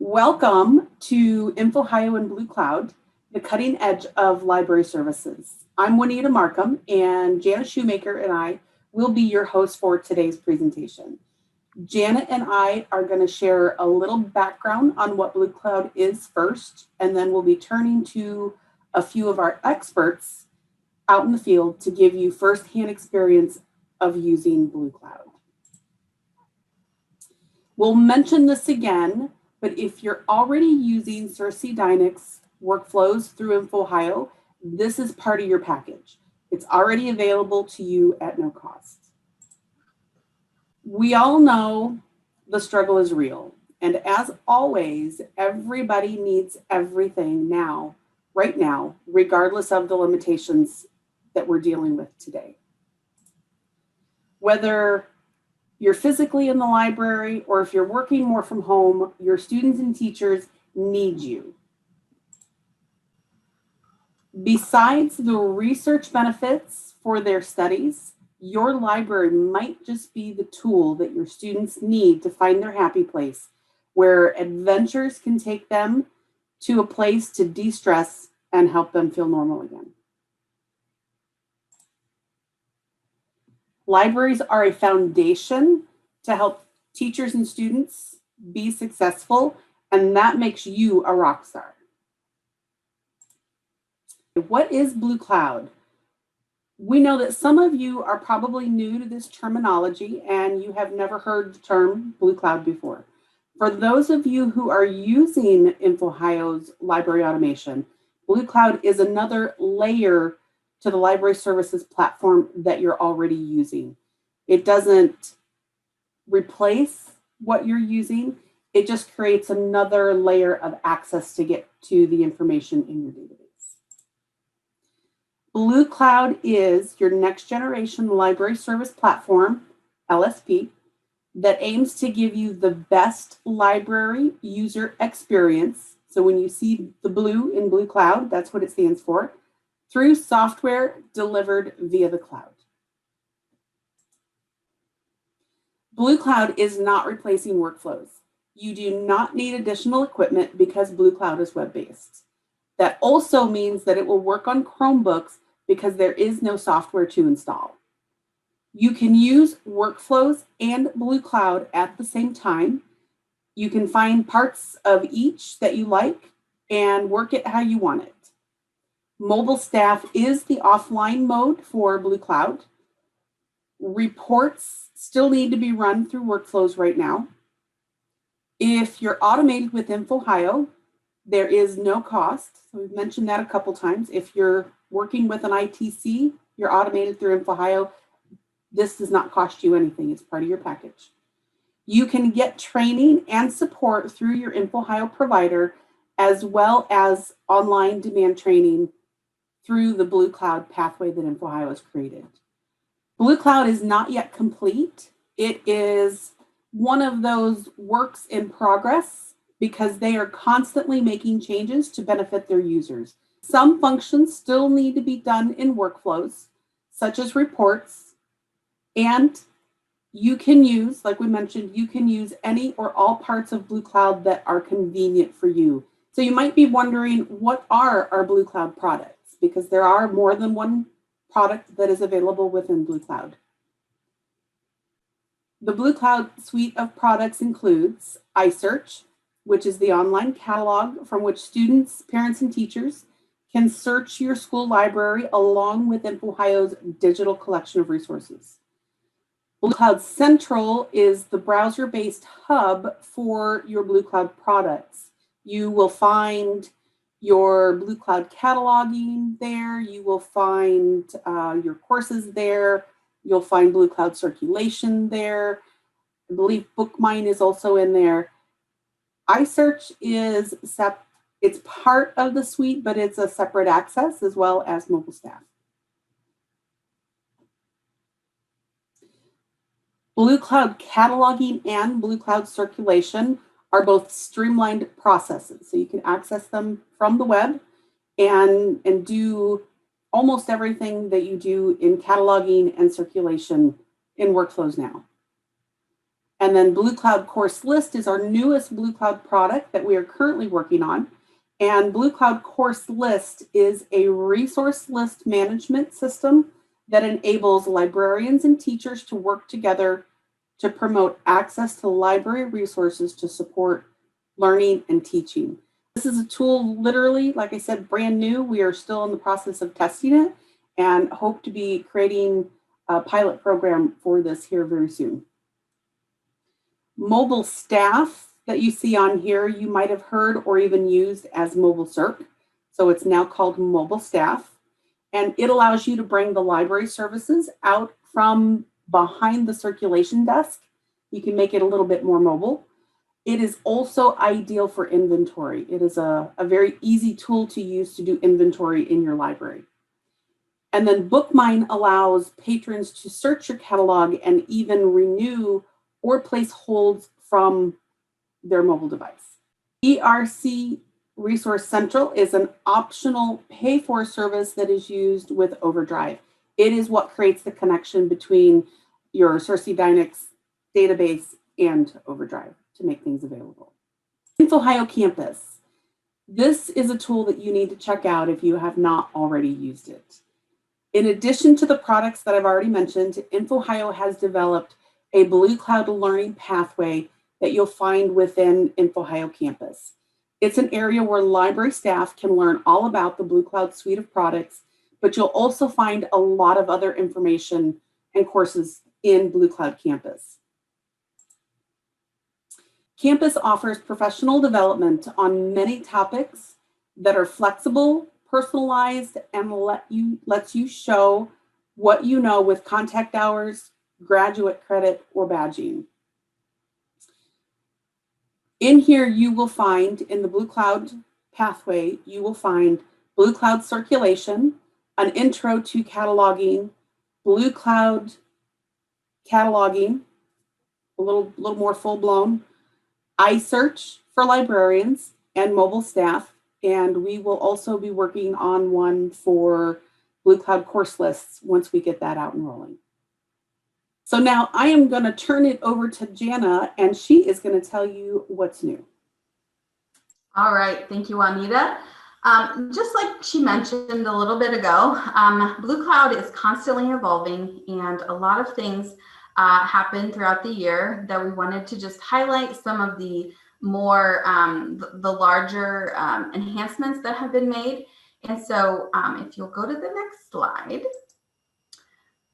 Welcome to INFOhio and BLUEcloud, the cutting edge of library services. I'm Juanita Markham, and Janah Shumaker and I will be your hosts for today's presentation. Janah and I are going to share a little background on what BLUEcloud is first, and then we'll be turning to a few of our experts out in the field to give you firsthand experience of using BLUEcloud. We'll mention this again, but if you're already using Circe Dynix workflows through INFOhio, this is part of your package. It's already available to you at no cost. We all know the struggle is real. And as always, everybody needs everything now, right now, regardless of the limitations that we're dealing with today. Whether you're physically in the library or if you're working more from home, your students and teachers need you. Besides the research benefits for their studies, your library might just be the tool that your students need to find their happy place, where adventures can take them to a place to de-stress and help them feel normal again. Libraries are a foundation to help teachers and students be successful, and that makes you a rock star. What is BLUEcloud? We know that some of you are probably new to this terminology and you have never heard the term BLUEcloud before. For those of you who are using INFOhio's library automation, BLUEcloud is another layer to the library services platform that you're already using. It doesn't replace what you're using. It just creates another layer of access to get to the information in your database. BLUEcloud is your next generation library service platform, LSP, that aims to give you the best library user experience. So when you see the blue in BLUEcloud, that's what it stands for, through software delivered via the cloud. BLUEcloud is not replacing workflows. You do not need additional equipment because BLUEcloud is web-based. That also means that it will work on Chromebooks because there is no software to install. You can use workflows and BLUEcloud at the same time. You can find parts of each that you like and work it how you want it. Mobile staff is the offline mode for BLUEcloud. Reports still need to be run through workflows right now. If you're automated with INFOhio, there is no cost. So we've mentioned that a couple times. If you're working with an ITC, you're automated through INFOhio, this does not cost you anything. It's part of your package. You can get training and support through your INFOhio provider, as well as online demand training through the BLUEcloud pathway that INFOhio has created. BLUEcloud is not yet complete. It is one of those works in progress because they are constantly making changes to benefit their users. Some functions still need to be done in workflows, such as reports, and you can use, like we mentioned, you can use any or all parts of BLUEcloud that are convenient for you. So you might be wondering, what are our BLUEcloud products? Because there are more than one product that is available within BLUEcloud. The BLUEcloud suite of products includes iSearch, which is the online catalog from which students, parents, and teachers can search your school library along with INFOhio's digital collection of resources. BLUEcloud Central is the browser-based hub for your BLUEcloud products. You will find your BLUEcloud cataloging there. You will find your courses there. You'll find BLUEcloud circulation there. I believe BookMine is also in there. iSearch is it's part of the suite, but it's a separate access as well as mobile staff. BLUEcloud cataloging and BLUEcloud circulation are both streamlined processes. So you can access them from the web and do almost everything that you do in cataloging and circulation in workflows now. And then BLUEcloud Course List is our newest BLUEcloud product that we are currently working on. And BLUEcloud Course List is a resource list management system that enables librarians and teachers to work together to promote access to library resources to support learning and teaching. This is a tool literally, like I said, brand new. We are still in the process of testing it and hope to be creating a pilot program for this here very soon. Mobile staff that you see on here, you might have heard or even used as mobile circ. So it's now called mobile staff. And it allows you to bring the library services out from behind the circulation desk. You can make it a little bit more mobile. It is also ideal for inventory. It is a very easy tool to use to do inventory in your library. And then BookMine allows patrons to search your catalog and even renew or place holds from their mobile device. ERC Resource Central is an optional pay-for service that is used with Overdrive. It is what creates the connection between your Circe Dynix database and Overdrive to make things available. INFOhio Campus. This is a tool that you need to check out if you have not already used it. In addition to the products that I've already mentioned, INFOhio has developed a BLUEcloud learning pathway that you'll find within INFOhio Campus. It's an area where library staff can learn all about the BLUEcloud suite of products, but you'll also find a lot of other information and courses in BLUEcloud Campus. Campus offers professional development on many topics that are flexible, personalized, and lets you show what you know with contact hours, graduate credit, or badging. In here, you will find, in the BLUEcloud pathway, you will find BLUEcloud circulation, an intro to cataloging, BLUEcloud cataloging, a little more full-blown, iSearch for librarians and mobile staff, and we will also be working on one for BLUEcloud course lists once we get that out and rolling. So now I am going to turn it over to Janah, and she is going to tell you what's new. All right, thank you, Juanita. Just like she mentioned a little bit ago, BLUEcloud is constantly evolving, and a lot of things happen throughout the year that we wanted to just highlight some of the more, the larger enhancements that have been made. And so if you'll go to the next slide.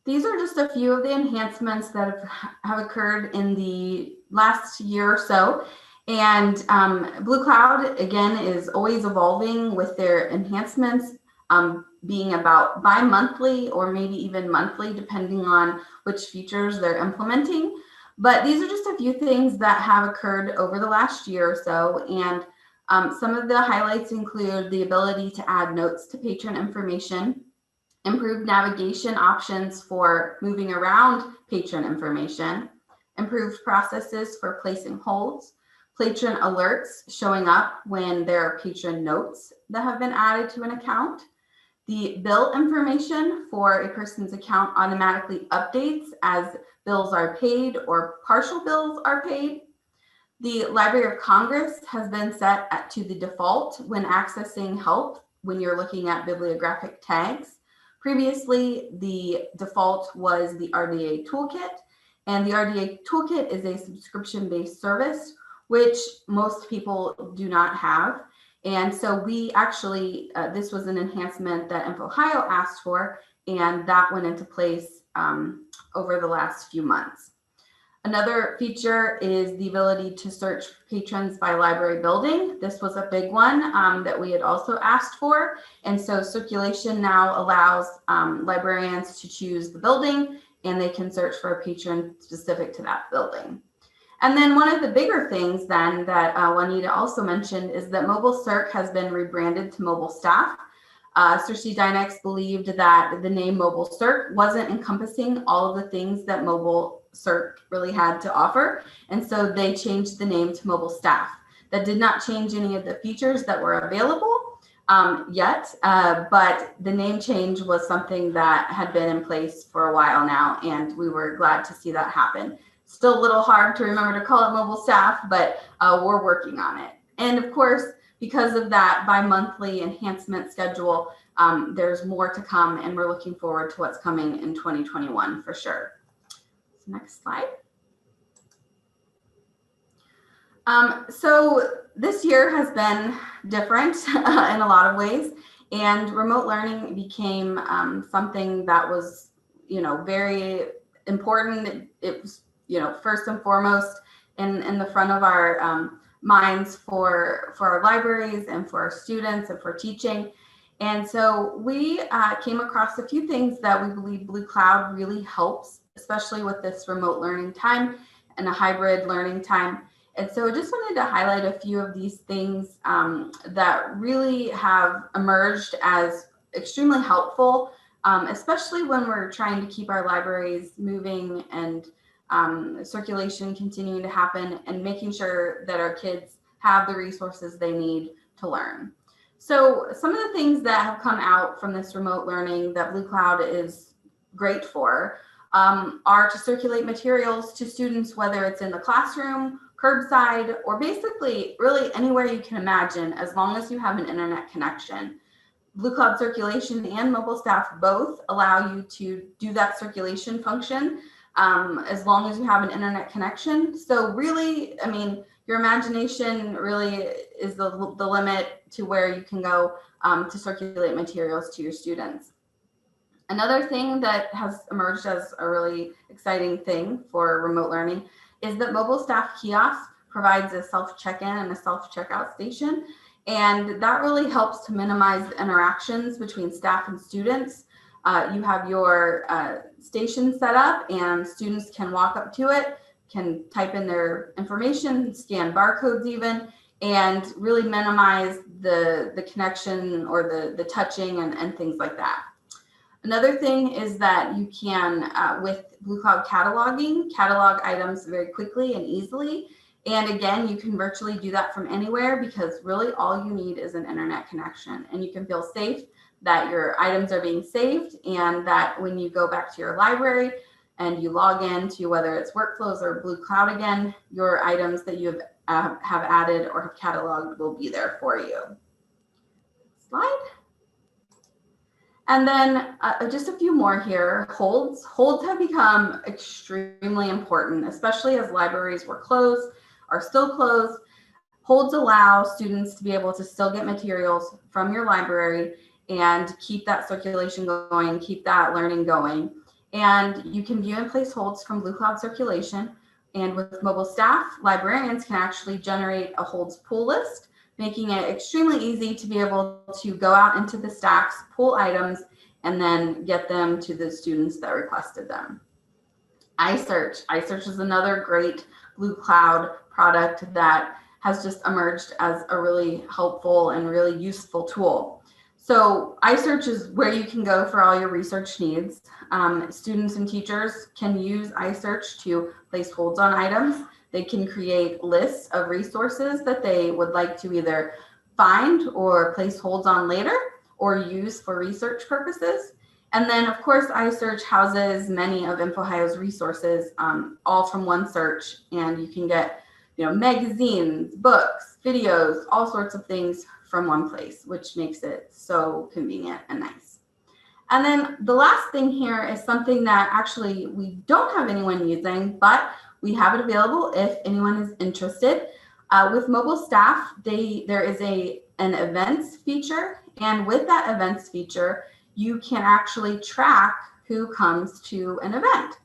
These are just a few of the enhancements that have occurred in the last year or so. And BLUEcloud, again, is always evolving with their enhancements, being about bi-monthly or maybe even monthly, depending on which features they're implementing. But these are just a few things that have occurred over the last year or so. And some of the highlights include the ability to add notes to patron information, improved navigation options for moving around patron information, improved processes for placing holds, patron alerts showing up when there are patron notes that have been added to an account, the bill information for a person's account automatically updates as bills are paid or partial bills are paid. The Library of Congress has been set to the default when accessing help when you're looking at bibliographic tags. Previously, the default was the RDA Toolkit, and the RDA Toolkit is a subscription-based service, which most people do not have. And so we actually, this was an enhancement that INFOhio asked for, and that went into place over the last few months. Another feature is the ability to search patrons by library building. This was a big one that we had also asked for. And so circulation now allows librarians to choose the building, and they can search for a patron specific to that building. And then one of the bigger things then that Juanita also mentioned is that Mobile Circ has been rebranded to Mobile Staff. Circe Dynix believed that the name Mobile Circ wasn't encompassing all of the things that Mobile Circ really had to offer. And so they changed the name to Mobile Staff. That did not change any of the features that were available yet, but the name change was something that had been in place for a while now, and we were glad to see that happen. still a little hard to remember to call it mobile staff, but we're working on it. And of course, because of that bi-monthly enhancement schedule, there's more to come, and we're looking forward to what's coming in 2021 for sure. So next slide. So this year has been different in a lot of ways, and remote learning became something that was, very important. It was, first and foremost in the front of our minds for our libraries and for our students and for teaching. And so we came across a few things that we believe BLUEcloud really helps, especially with this remote learning time and a hybrid learning time. And so I just wanted to highlight a few of these things that really have emerged as extremely helpful, especially when we're trying to keep our libraries moving and circulation continuing to happen, and making sure that our kids have the resources they need to learn. So some of the things that have come out from this remote learning that BLUEcloud is great for are to circulate materials to students, whether it's in the classroom, curbside, or basically really anywhere you can imagine, as long as you have an internet connection. BLUEcloud Circulation and Mobile Staff both allow you to do that circulation function as long as you have an internet connection. So really, I mean, your imagination really is the limit to where you can go to circulate materials to your students. Another thing that has emerged as a really exciting thing for remote learning is that mobile staff kiosk provides a self-check-in and a self-checkout station. And that really helps to minimize the interactions between staff and students. You have your station set up, and students can walk up to it, can type in their information, scan barcodes even, and really minimize the connection or the touching and things like that. Another thing is that you can, with BLUEcloud cataloging, catalog items very quickly and easily. And again, you can virtually do that from anywhere, because really all you need is an internet connection, and you can feel safe that your items are being saved, and that when you go back to your library and you log in to whether it's Workflows or BLUEcloud again, your items that you have added or have cataloged will be there for you. Slide. And then just a few more here. Holds. Holds have become extremely important, especially as libraries were closed, are still closed. Holds allow students to be able to still get materials from your library and keep that circulation going, keep that learning going. And you can view and place holds from BLUEcloud Circulation. And with mobile staff, librarians can actually generate a holds pull list, making it extremely easy to be able to go out into the stacks, pull items, and then get them to the students that requested them. iSearch. iSearch is another great BLUEcloud product that has just emerged as a really helpful and really useful tool. So iSearch is where you can go for all your research needs. Students and teachers can use iSearch to place holds on items. They can create lists of resources that they would like to either find or place holds on later or use for research purposes. And then, of course, iSearch houses many of INFOhio's resources, all from one search, and you can get, magazines, books, videos, all sorts of things from one place, which makes it so convenient and nice. And then the last thing here is something that actually we don't have anyone using, but we have it available if anyone is interested. With mobile staff, there is an events feature, and with that events feature, you can actually track who comes to an event.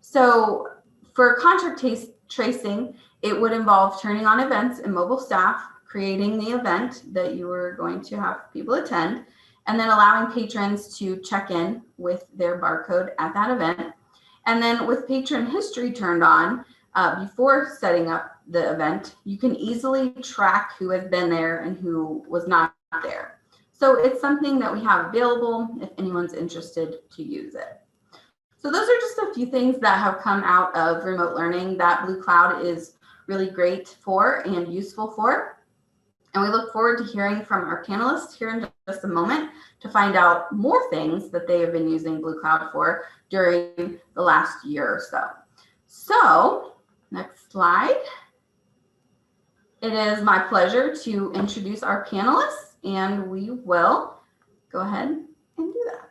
So for contact tracing, it would involve turning on events in mobile staff, creating the event that you were going to have people attend, and then allowing patrons to check in with their barcode at that event. And then with patron history turned on, before setting up the event, you can easily track who has been there and who was not there. So it's something that we have available if anyone's interested to use it. So those are just a few things that have come out of remote learning that BLUEcloud is really great for and useful for. And we look forward to hearing from our panelists here in just a moment to find out more things that they have been using BLUEcloud for during the last year or so. So, next slide. It is my pleasure to introduce our panelists, and we will go ahead and do that.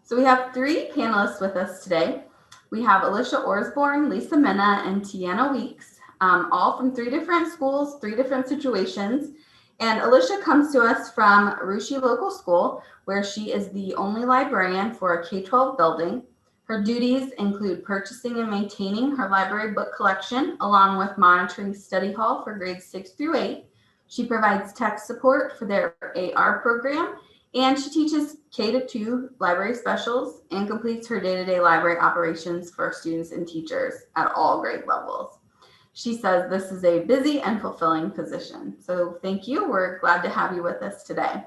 So we have 3 panelists with us today. We have Alicia Orsborn, Lisa Minna, and Tiana Weeks, all from 3 different schools, 3 different situations. And Alicia comes to us from Rushi Local School, where she is the only librarian for a K-12 building. Her duties include purchasing and maintaining her library book collection, along with monitoring study hall for grades 6 through 8. She provides tech support for their AR program, and she teaches K-2 library specials and completes her day-to-day library operations for students and teachers at all grade levels. She says this is a busy and fulfilling position. So thank you. We're glad to have you with us today.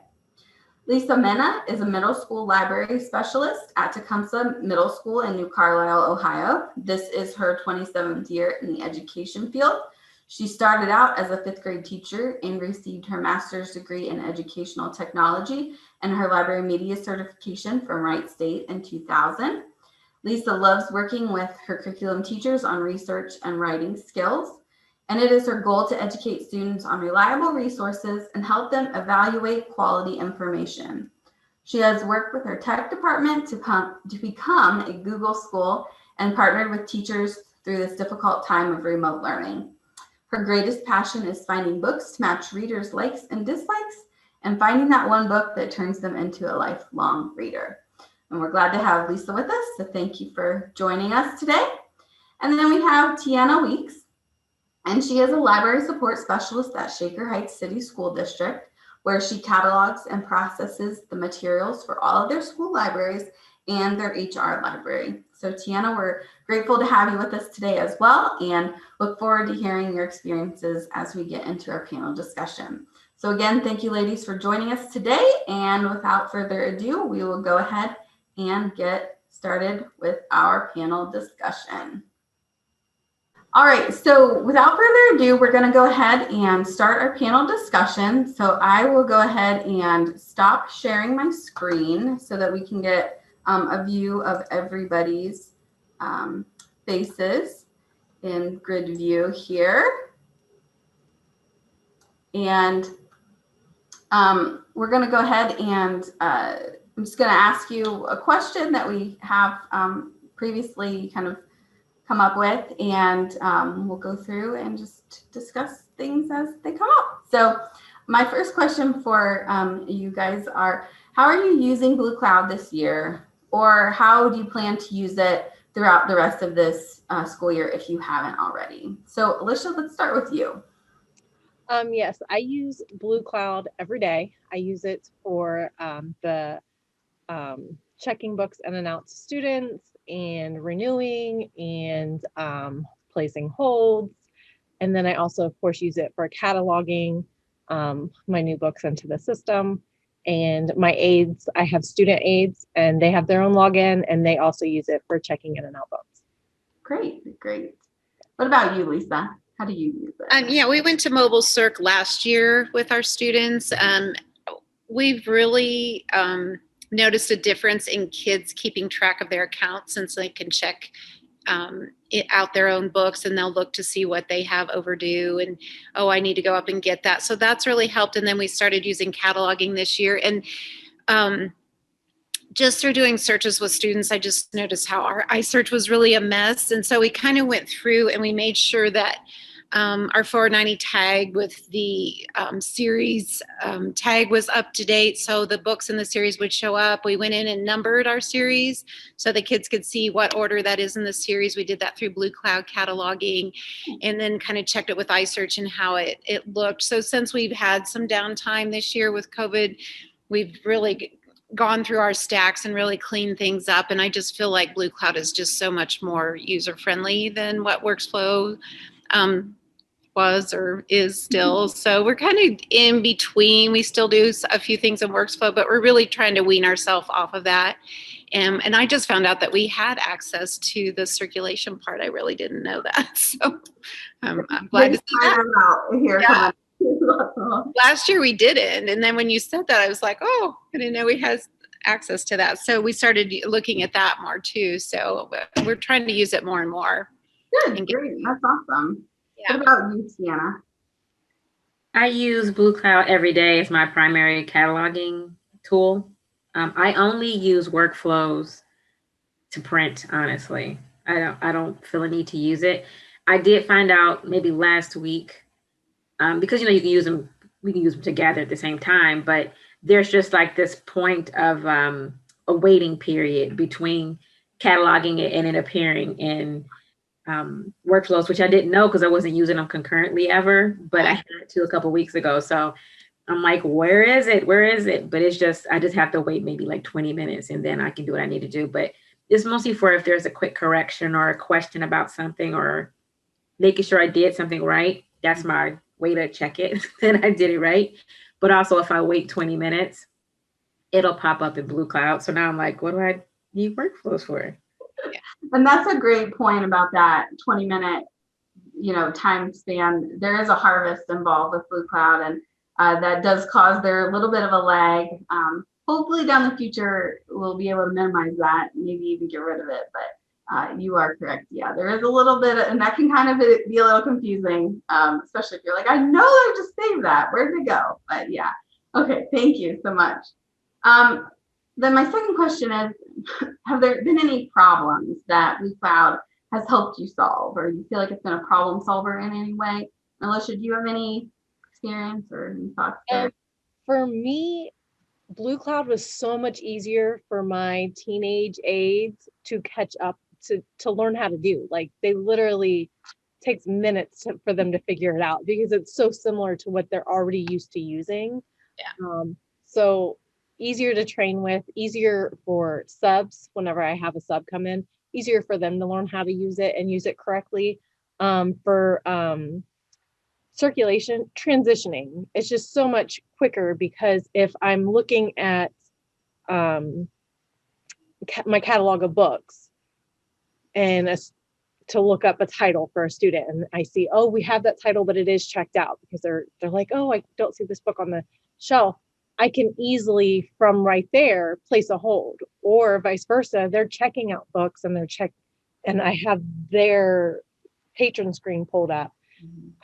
Lisa Minna is a middle school library specialist at Tecumseh Middle School in New Carlisle, Ohio. This is her 27th year in the education field. She started out as a 5th grade teacher and received her master's degree in educational technology and her library media certification from Wright State in 2000. Lisa loves working with her curriculum teachers on research and writing skills, and it is her goal to educate students on reliable resources and help them evaluate quality information. She has worked with her tech department to become a Google school and partnered with teachers through this difficult time of remote learning. Her greatest passion is finding books to match readers' likes and dislikes and finding that one book that turns them into a lifelong reader. And we're glad to have Lisa with us, so thank you for joining us today. And then we have Tiana Weeks, and she is a library support specialist at Shaker Heights City School District, where she catalogs and processes the materials for all of their school libraries and their HR library. So Tiana, we're grateful to have you with us today as well, and look forward to hearing your experiences as we get into our panel discussion. So again, thank you ladies for joining us today, and without further ado, we will go ahead and get started with our panel discussion. All right, so without further ado, we're going to go ahead and start our panel discussion. So I will go ahead and stop sharing my screen so that we can get a view of everybody's faces in grid view here. And we're going to go ahead and I'm just going to ask you a question that we have previously kind of come up with, and we'll go through and just discuss things as they come up. So my first question for you guys are, how are you using BLUEcloud this year, or how do you plan to use it throughout the rest of this school year if you haven't already? So Alicia, let's start with you. Yes, I use BLUEcloud every day. I use it for the checking books in and out to students and renewing and placing holds. And then I also, of course, use it for cataloging my new books into the system. And my aides, I have student aides, and they have their own login, and they also use it for checking in and out books. Great, great. What about you, Lisa? How do you use it? Yeah, we went to Mobile Circ last year with our students. We've really noticed a difference in kids keeping track of their accounts, since they can check out their own books, and they'll look to see what they have overdue, and oh, I need to go up and get that. So that's really helped. And then we started using cataloging this year, and just through doing searches with students, I just noticed how our iSearch was really a mess. And so we kind of went through and we made sure that our 490 tag with the series tag was up to date, so the books in the series would show up. We went in and numbered our series so the kids could see what order that is in the series. We did that through BLUEcloud cataloging, and then kind of checked it with iSearch and how it looked. So since we've had some downtime this year with COVID, we've really gone through our stacks and really cleaned things up. And I just feel like BLUEcloud is just so much more user-friendly than what Workflow was or is still. So we're kind of in between. We still do a few things in Workflow, but we're really trying to wean ourselves off of that. And I just found out that we had access to the circulation part. I really didn't know that. So I'm glad to see that. Yeah. Last year we didn't. And then when you said that, I was like, oh, I didn't know we had access to that. So we started looking at that more too. So we're trying to use it more and more. Good, great, that's awesome. Yeah. What about you, Janah? I use BLUEcloud every day as my primary cataloging tool. I only use workflows to print, honestly. I don't feel a need to use it. I did find out maybe last week, because you can use them, we can use them together at the same time, but there's just like this point of a waiting period between cataloging it and it appearing in workflows, which I didn't know because I wasn't using them concurrently ever, but I had to a couple weeks ago. So I'm like, where is it? Where is it? But it's just, I just have to wait maybe like 20 minutes and then I can do what I need to do. But it's mostly for if there's a quick correction or a question about something or making sure I did something right. That's my way to check it that I did it right. But also if I wait 20 minutes, it'll pop up in BLUEcloud. So now I'm like, what do I need workflows for? And that's a great point about that 20-minute, time span. There is a harvest involved with BLUEcloud, and that does cause there a little bit of a lag. Hopefully down the future, we'll be able to minimize that, maybe even get rid of it. But you are correct. Yeah, there is a little bit, and that can kind of be a little confusing, especially if you're like, I know I just saved that. Where'd it go? But yeah. Okay, thank you so much. Then my second question is, have there been any problems that BLUEcloud has helped you solve, or you feel like it's been a problem solver in any way? Alicia, do you have any experience or any thoughts there? For me, BLUEcloud was so much easier for my teenage aides to catch up to learn how to do. Like, they literally takes minutes for them to figure it out because it's so similar to what they're already used to using. Yeah. So easier to train with, easier for subs whenever I have a sub come in, easier for them to learn how to use it and use it correctly. For circulation, transitioning, it's just so much quicker because if I'm looking at my catalog of books and to look up a title for a student and I see, oh, we have that title, but it is checked out because they're like, oh, I don't see this book on the shelf. I can easily from right there place a hold, or vice versa. They're checking out books and and I have their patron screen pulled up.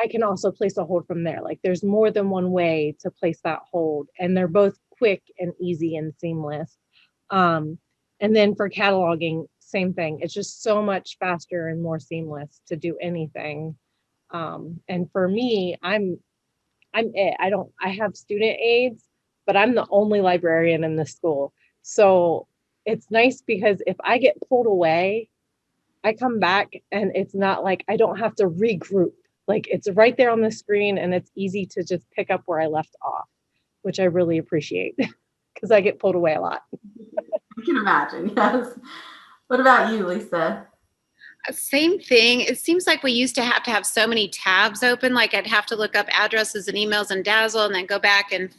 I can also place a hold from there. Like, there's more than one way to place that hold, and they're both quick and easy and seamless. And then for cataloging, same thing. It's just so much faster and more seamless to do anything. And for me, I'm it. I have student aides, but I'm the only librarian in the school. So it's nice because if I get pulled away, I come back and it's not like I don't have to regroup. Like, it's right there on the screen and it's easy to just pick up where I left off, which I really appreciate because I get pulled away a lot. I can imagine, yes. What about you, Lisa? Same thing. It seems like we used to have so many tabs open. Like, I'd have to look up addresses and emails in Dazzle and then go back and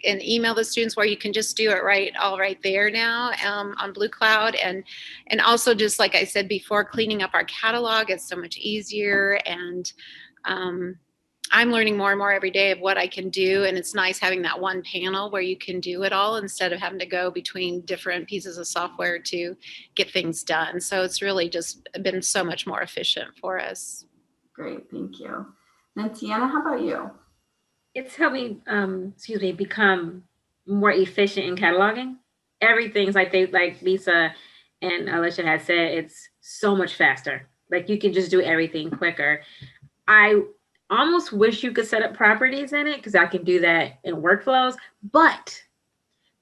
email the students, where you can just do it right there now on BLUEcloud. And also, just like I said before, cleaning up our catalog is so much easier. And I'm learning more and more every day of what I can do. And it's nice having that one panel where you can do it all instead of having to go between different pieces of software to get things done. So it's really just been so much more efficient for us. Great, thank you. And Tiana, how about you? It's helped me, become more efficient in cataloging. Everything's like Lisa and Alicia had said, it's so much faster. Like, you can just do everything quicker. I almost wish you could set up properties in it because I can do that in workflows, but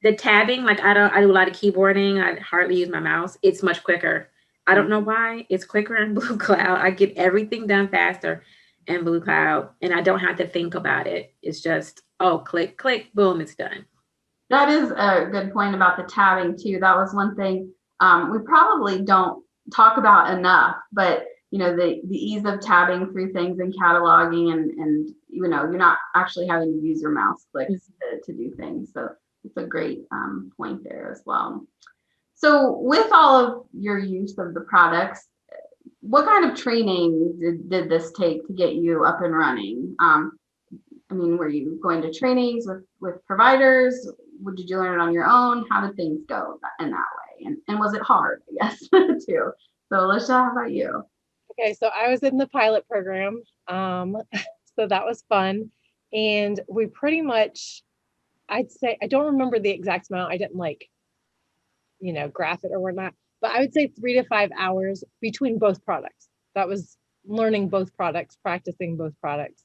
the tabbing, like, I do a lot of keyboarding. I hardly use my mouse. It's much quicker. I don't know why. It's quicker in BLUEcloud. I get everything done faster in BLUEcloud and I don't have to think about it. It's just, oh, click, click, boom, it's done. That is a good point about the tabbing too. That was one thing we probably don't talk about enough, but the ease of tabbing through things and cataloging and you're not actually having to use your mouse clicks to do things. So it's a great point there as well. So with all of your use of the products, what kind of training did this take to get you up and running? Were you going to trainings with providers? did you learn it on your own? How did things go in that way? And was it hard, I guess, too? So Alicia, how about you? Okay, so I was in the pilot program. So that was fun. And we pretty much, I'd say, I don't remember the exact amount. I didn't like, graph it or whatnot, but I would say 3 to 5 hours between both products. That was learning both products, practicing both products.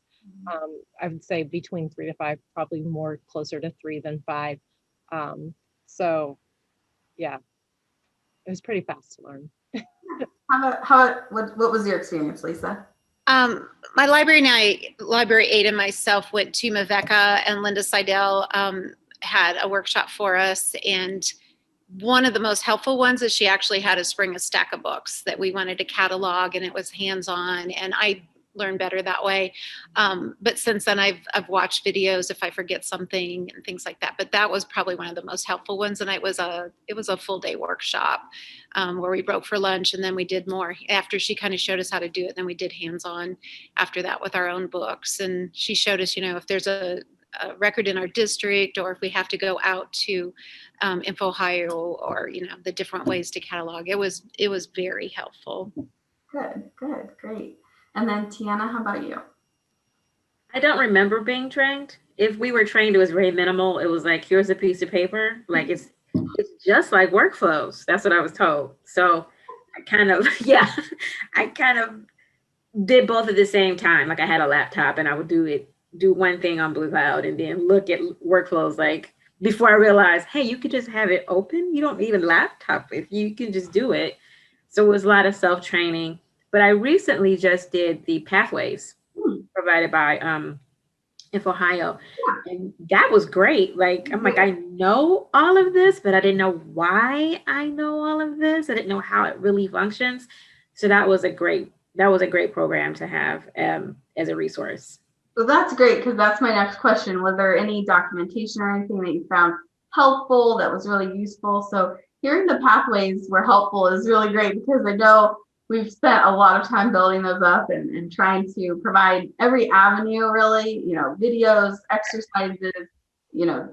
I would say between 3 to 5, probably more closer to 3 than 5. So yeah, it was pretty fast to learn. What was your experience, Lisa? My library aide and myself went to Mavecca, and Linda Seidel had a workshop for us. And one of the most helpful ones is she actually had us bring a stack of books that we wanted to catalog, and it was hands-on, and I learn better that way. But since then I've watched videos if I forget something and things like that. But that was probably one of the most helpful ones. And it was a full day workshop where we broke for lunch, and then we did more after she kind of showed us how to do it. Then we did hands-on after that with our own books. And she showed us, if there's a record in our district, or if we have to go out to INFOhio, or the different ways to catalog. It was very helpful. Good, great. And then Tiana, how about you? I don't remember being trained. If we were trained, it was very minimal. It was like, here's a piece of paper. Like it's just like workflows. That's what I was told. So I kind of did both at the same time. Like I had a laptop and I would do one thing on BLUEcloud and then look at workflows, like before I realized, hey, you could just have it open. You don't need a laptop if you can just do it. So it was a lot of self-training. But I recently just did the pathways provided by INFOhio. And that was great. Like, I'm like, I know all of this, but I didn't know why I know all of this. I didn't know how it really functions. So that was a great program to have as a resource. Well, that's great, because that's my next question. Was there any documentation or anything that you found helpful that was really useful? So hearing the pathways were helpful is really great, because I know we've spent a lot of time building those up and trying to provide every avenue, really, videos, exercises,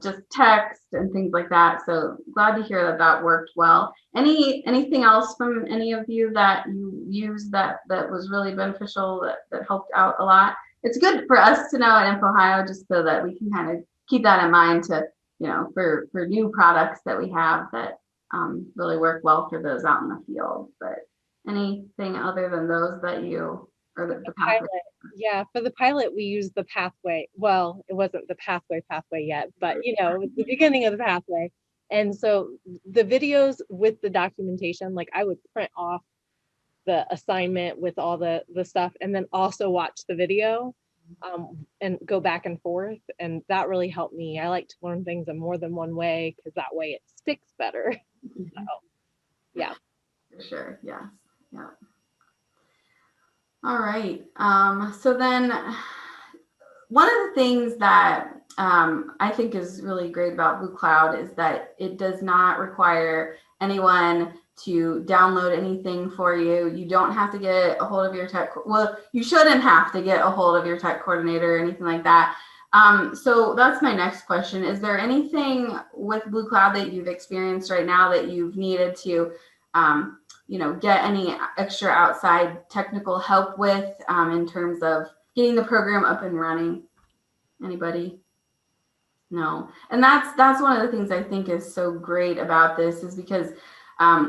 just text and things like that. So glad to hear that worked well. Anything else from any of you that you used that was really beneficial, that helped out a lot? It's good for us to know at INFOhio, just so that we can kind of keep that in mind to, for new products that we have that really work well for those out in the field. But anything other than those that you, or the pilot? Yeah, for the pilot, we used the pathway. Well, it wasn't the pathway yet, but it was the beginning of the pathway. And so the videos with the documentation, like I would print off the assignment with all the stuff, and then also watch the video and go back and forth. And that really helped me. I like to learn things in more than one way, because that way it sticks better. So, yeah. For sure. Yes. Yeah. All right. So then one of the things that I think is really great about BLUEcloud is that it does not require anyone to download anything for you. You don't have to get a hold of your tech. Well, you shouldn't have to get a hold of your tech coordinator or anything like that. So that's my next question. Is there anything with BLUEcloud that you've experienced right now that you've needed to, get any extra outside technical help with in terms of getting the program up and running? Anybody? No. And that's one of the things I think is so great about this, is because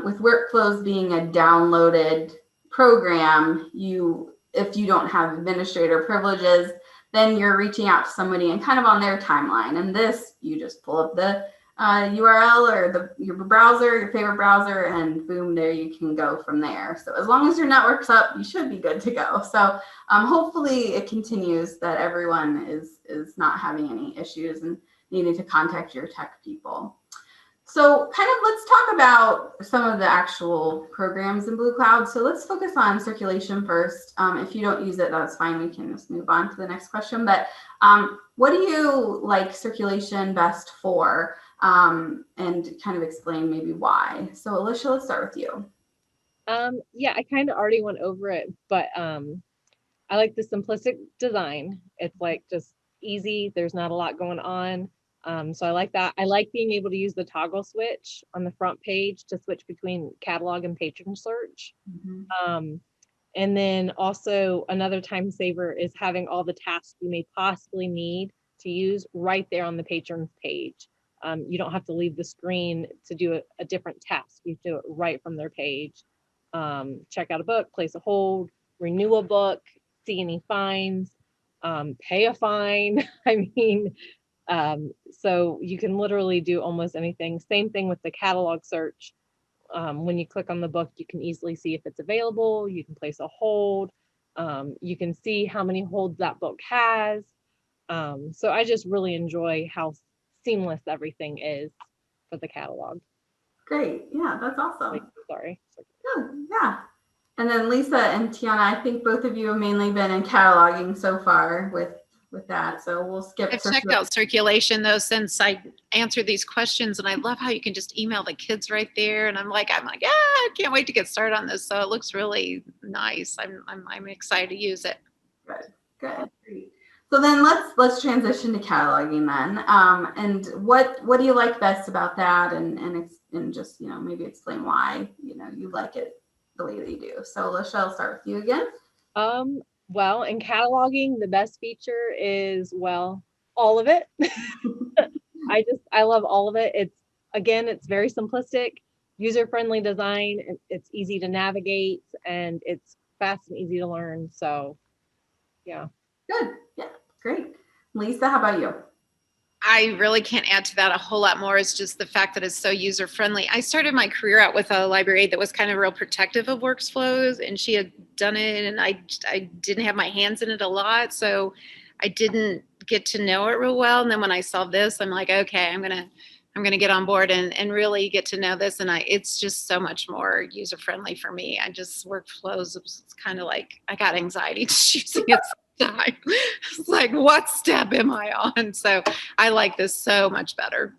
with workflows being a downloaded program, if you don't have administrator privileges, then you're reaching out to somebody and kind of on their timeline. And this, you just pull up the URL or your browser, your favorite browser, and boom, there you can go from there. So as long as your network's up, you should be good to go. So hopefully it continues, that everyone is not having any issues and needing to contact your tech people. So kind of let's talk about some of the actual programs in BLUEcloud. So let's focus on circulation first. If you don't use it, that's fine. We can just move on to the next question. But what do you like circulation best for? And kind of explain maybe why. So Alicia, let's start with you. Yeah, I kind of already went over it, but I like the simplistic design. It's like just easy. There's not a lot going on. So I like that. I like being able to use the toggle switch on the front page to switch between catalog and patron search. And then also another time saver is having all the tasks you may possibly need to use right there on the patrons page. You don't have to leave the screen to do a different task. You do it right from their page. Check out a book, place a hold, renew a book, see any fines, pay a fine. I mean, so you can literally do almost anything. Same thing with the catalog search. When you click on the book, you can easily see if it's available. You can place a hold. You can see how many holds that book has. So I just really enjoy how seamless everything is for the catalog. Great. Yeah, that's awesome. Sorry. Good. Yeah. And then Lisa and Tiana, I think both of you have mainly been in cataloging so far with that. So we'll skip. I've checked out circulation though since I answered these questions, and I love how you can just email the kids right there. And I'm like, yeah, I can't wait to get started on this. So it looks really nice. I'm excited to use it. Good. Great. So then let's transition to cataloging then. And what do you like best about that? And just, maybe explain why, you like it the way that you do. So Alicia, I'll start with you again. Well, in cataloging, the best feature is, all of it. I love all of it. It's very simplistic, user-friendly design. It's easy to navigate, and it's fast and easy to learn. So, yeah. Good. Yeah, great. Lisa, how about you? I really can't add to that a whole lot more. It's just the fact that it's so user-friendly. I started my career out with a library that was kind of real protective of workflows, and she had done it, and I didn't have my hands in it a lot, so I didn't get to know it real well. And then when I saw this, I'm like, okay, I'm gonna get on board and really get to know this. And it's just so much more user-friendly for me. I just workflows, it's kind of like I got anxiety just using it. Time. It's like, what step am I on? So I like this so much better.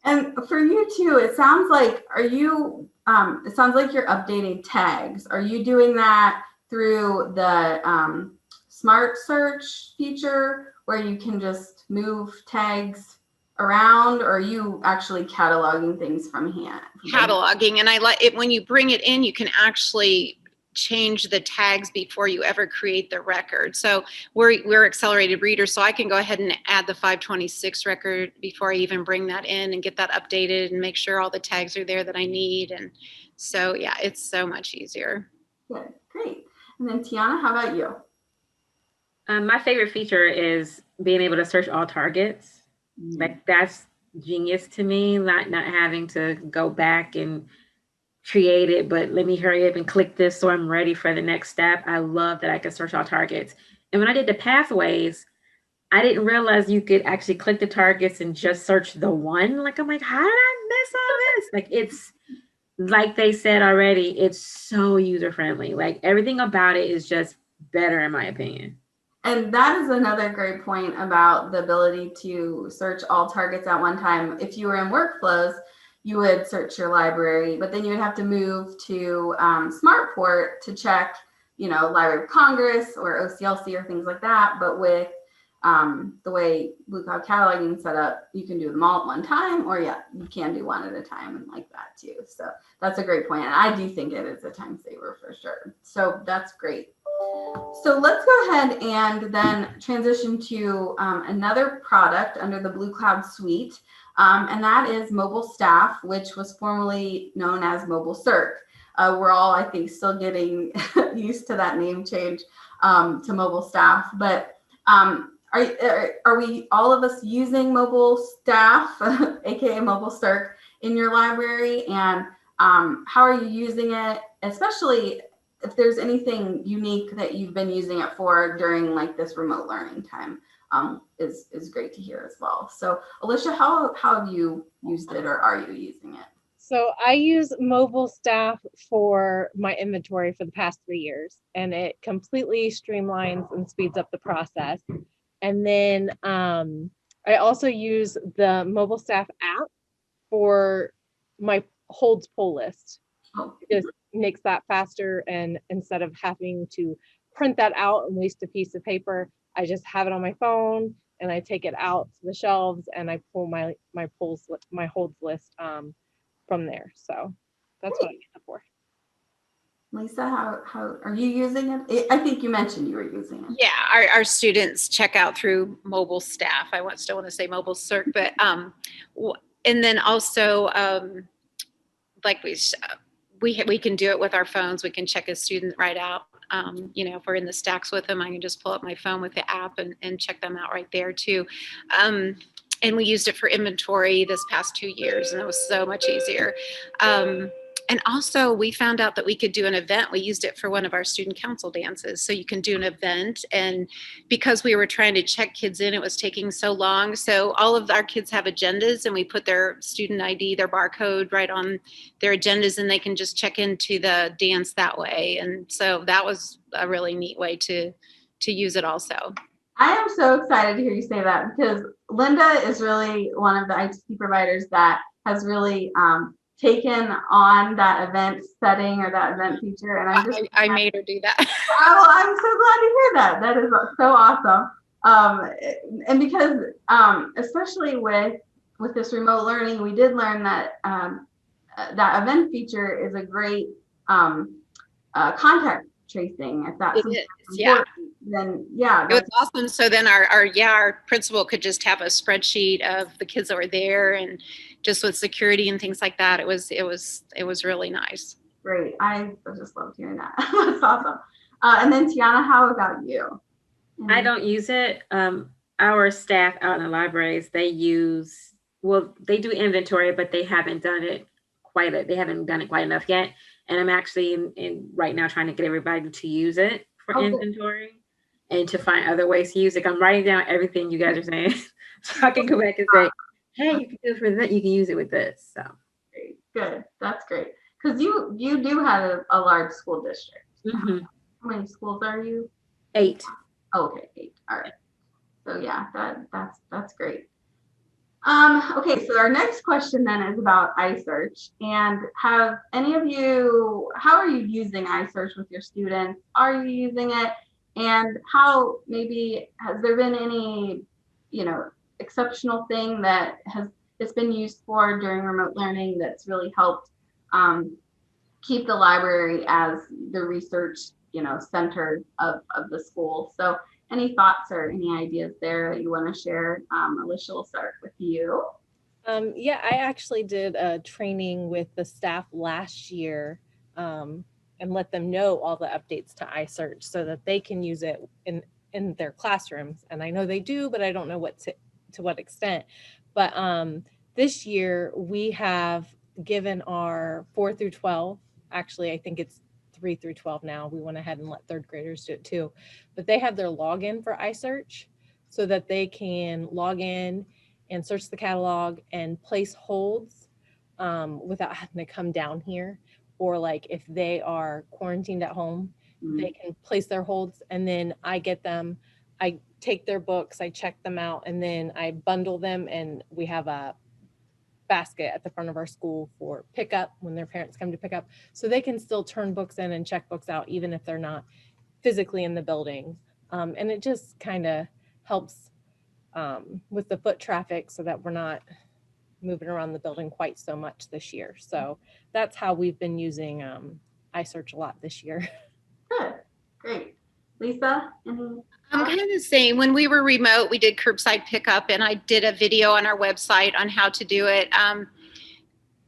And for you too, it sounds like you're updating tags. Are you doing that through the smart search feature where you can just move tags around, or are you actually cataloging things from hand? Cataloging, and I like it when you bring it in, you can actually change the tags before you ever create the record. So we're accelerated readers, so I can go ahead and add the 526 record before I even bring that in and get that updated and make sure all the tags are there that I need. And so, yeah, it's so much easier. Good, great. And then Tiana, how about you? My favorite feature is being able to search all targets. Like, that's genius to me, not having to go back and create it, but let me hurry up and click this so I'm ready for the next step. I love that I can search all targets. And when I did the pathways, I didn't realize you could actually click the targets and just search the one. Like, I'm like, how did I miss all this? Like, it's like they said already, it's so user-friendly. Like, everything about it is just better in my opinion. And that is another great point about the ability to search all targets at one time. If you were in workflows, you would search your library, but then you would have to move to SmartPort to check, Library of Congress or OCLC or things like that. But with the way BLUEcloud cataloging is set up, you can do them all at one time, or you can do one at a time and like that too. So that's a great point. And I do think it is a time saver for sure. So that's great. So let's go ahead and then transition to another product under the BLUEcloud suite. And that is Mobile Staff, which was formerly known as Mobile Circ. We're all, I think, still getting used to that name change to Mobile Staff. But are we, all of us, using Mobile Staff, aka Mobile Circ, in your library? And how are you using it, especially if there's anything unique that you've been using it for during like this remote learning time? Is great to hear as well. So Alicia, how have you used it, or are you using it? So I use Mobile Staff for my inventory for the past 3 years, and it completely streamlines and speeds up the process. And then I also use the Mobile Staff app for my holds pull list. It just makes that faster, and instead of having to print that out and waste a piece of paper, I just have it on my phone. and I take it out to the shelves and I pull my holds list from there. So that's what I use it for. Lisa, how are you using it? I think you mentioned you were using it. Yeah, our students check out through mobile staff. I still want to say mobile circ, but and then also like we can do it with our phones. We can check a student right out. You know, if we're in the stacks with them, I can just pull up my phone with the app and check them out right there too. And we used it for inventory this past 2 years, and it was so much easier. And also we found out that we could do an event. We used it for one of our student council dances. So you can do an event, and because we were trying to check kids in, it was taking so long. So all of our kids have agendas, and we put their student ID, their barcode right on their agendas, and they can just check into the dance that way. And so that was a really neat way to use it also. I am so excited to hear you say that, because Linda is really one of the ITC providers that has really taken on that event setting or that event feature. And I made her do that. Oh, I'm so glad to hear that. That is so awesome. And because especially with this remote learning, we did learn that that event feature is a great contact tracing. If that's then yeah, it was awesome. So then our principal could just have a spreadsheet of the kids that were there, and just with security and things like that, it was really nice. Great. I just loved hearing that. That's awesome. And then Janah, how about you? I don't use it. Our staff out in the libraries, they do inventory, but they haven't done it quite enough yet. And I'm actually right now trying to get everybody to use it for inventory and to find other ways to use it. I'm writing down everything you guys are saying so I can go back and say, hey, you can do it for that. You can use it with this. So great. Good. That's great. Because you do have a large school district. Mm-hmm. How many schools are you? 8. Oh, okay, 8. All right. So yeah, that's great. Okay, so our next question then is about iSearch. And have any of you, how are you using iSearch with your students? Are you using it? And how, maybe, has there been any, exceptional thing that it's been used for during remote learning that's really helped keep the library as the research, center of the school? So any thoughts or any ideas there that you want to share? Alicia, we'll start with you. Yeah, I actually did a training with the staff last year and let them know all the updates to iSearch so that they can use it in their classrooms. And I know they do, but I don't know to what extent. But this year we have given our 4 through 12, actually I think it's 3 through 12 now. We went ahead and let 3rd graders do it too. But they have their login for iSearch so that they can log in and search the catalog and place holds without having to come down here. Or like if they are quarantined at home, they can place their holds, and then I get them, I take their books, I check them out, and then I bundle them, and we have a basket at the front of our school for pickup when their parents come to pick up, so they can still turn books in and check books out even if they're not physically in the building. And it just kind of helps with the foot traffic so that we're not moving around the building quite so much this year. So that's how we've been using iSearch a lot this year. Good, great. Lisa, any? I'm kind of the same. When we were remote, we did curbside pickup, and I did a video on our website on how to do it.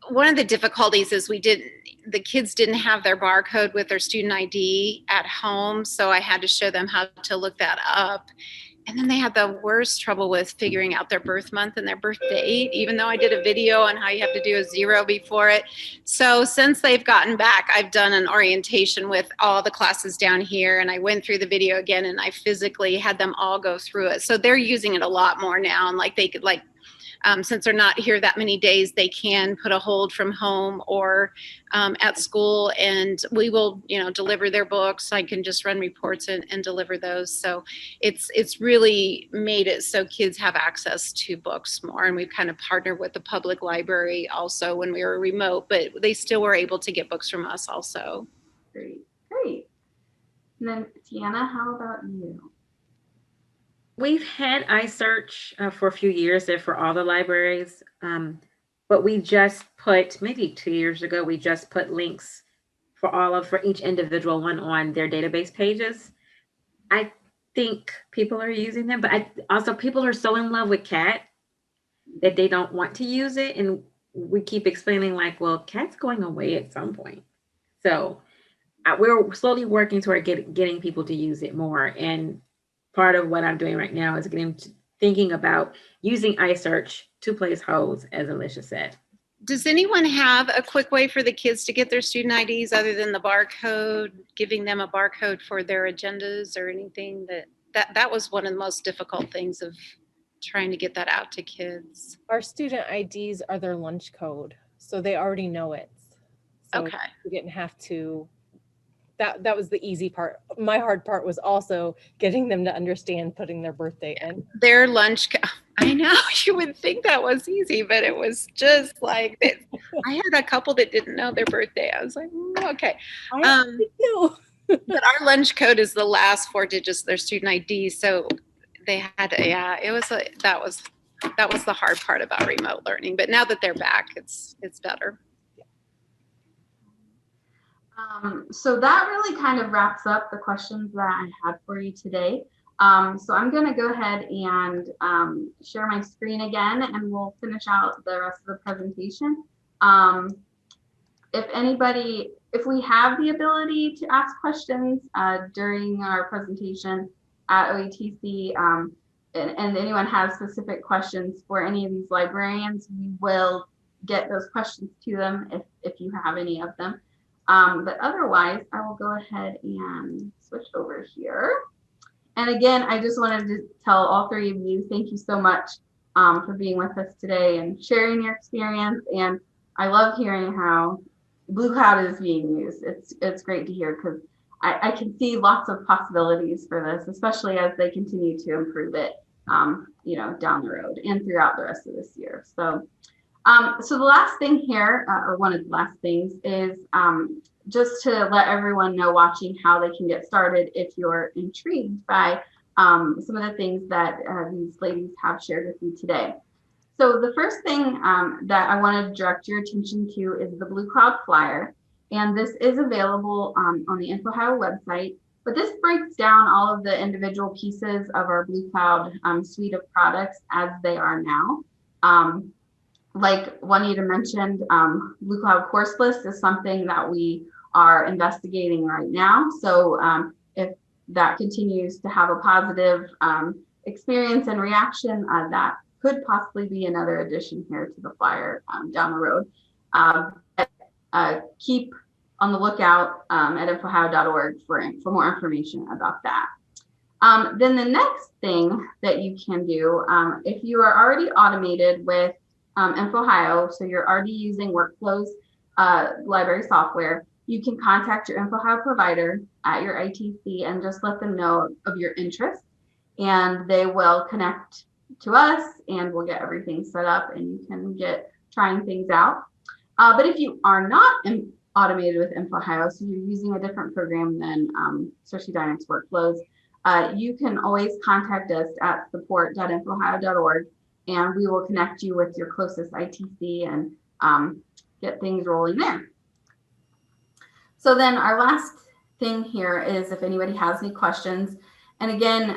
One of the difficulties is the kids didn't have their barcode with their student ID at home, so I had to show them how to look that up. And then they had the worst trouble with figuring out their birth month and their birth date, even though I did a video on how you have to do a 0 before it. So since they've gotten back, I've done an orientation with all the classes down here, and I went through the video again, and I physically had them all go through it. So they're using it a lot more now, and like they could since they're not here that many days, they can put a hold from home or at school, and we will, deliver their books. I can just run reports and deliver those. So it's really made it so kids have access to books more. And we've kind of partnered with the public library also when we were remote, but they still were able to get books from us also. Great. And then Janah, how about you? We've had iSearch for a few years there for all the libraries, but we just put, maybe 2 years ago, we just put links for each individual one on their database pages. I think people are using them, but also people are so in love with CAT that they don't want to use it. And we keep explaining like, well, CAT's going away at some point. So we're slowly working toward getting people to use it more. And part of what I'm doing right now is thinking about using iSearch to place holds, as Alicia said. Does anyone have a quick way for the kids to get their student IDs other than the barcode, giving them a barcode for their agendas or anything? That was one of the most difficult things of trying to get that out to kids. Our student IDs are their lunch code, so they already know it. So Okay. we didn't have to. That was the easy part. My hard part was also getting them to understand putting their birthday in. Their lunch, I know, you would think that was easy, but it was just like, I had a couple that didn't know their birthday. I was like, okay. I know. But our lunch code is the last 4 digits of their student ID. So they had, that was the hard part about remote learning. But now that they're back, it's better. So that really kind of wraps up the questions that I had for you today. So I'm going to go ahead and share my screen again, and we'll finish out the rest of the presentation. If we have the ability to ask questions during our presentation at OETC, and anyone has specific questions for any of these librarians, we will get those questions to them if you have any of them. But otherwise, I will go ahead and switch over here. And again, I just wanted to tell all 3 of you, thank you so much for being with us today and sharing your experience. And I love hearing how BLUEcloud is being used. It's great to hear, because I can see lots of possibilities for this, especially as they continue to improve it, down the road and throughout the rest of this year. So the last thing here, or one of the last things, is just to let everyone know watching how they can get started if you're intrigued by some of the things that these ladies have shared with you today. So the first thing that I want to direct your attention to is the BLUEcloud flyer. And this is available on the INFOhio website. But this breaks down all of the individual pieces of our BLUEcloud suite of products as they are now. Like Juanita mentioned, BLUEcloud course list is something that we are investigating right now. So if that continues to have a positive experience and reaction, that could possibly be another addition here to the flyer down the road. Keep on the lookout at INFOhio.org for more information about that. Then the next thing that you can do, if you are already automated with INFOhio, so you're already using Workflows library software, you can contact your INFOhio provider at your ITC and just let them know of your interest, and they will connect to us and we'll get everything set up and you can get trying things out. But if you are not automated with INFOhio, so you're using a different program than Search Dynamics Workflows, you can always contact us at support.infohio.org and we will connect you with your closest ITC and get things rolling there. So then our last thing here is if anybody has any questions, and again,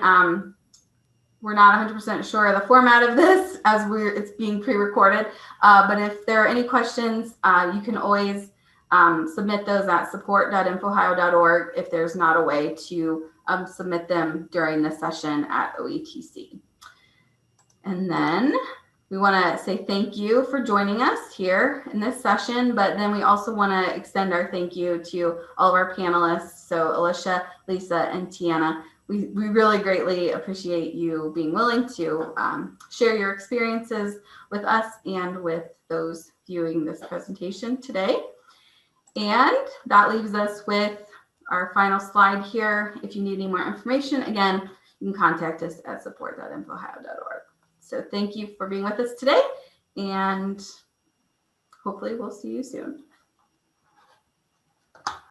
we're not 100% sure of the format of this as it's being pre-recorded, but if there are any questions, you can always submit those at support.infohio.org if there's not a way to submit them during the session at OETC. And then we want to say thank you for joining us here in this session, but then we also want to extend our thank you to all of our panelists, so Alicia, Lisa, and Tiana. We really greatly appreciate you being willing to share your experiences with us and with those viewing this presentation today. And that leaves us with our final slide here. If you need any more information, again, you can contact us at support.infohio.org. So thank you for being with us today, and hopefully we'll see you soon.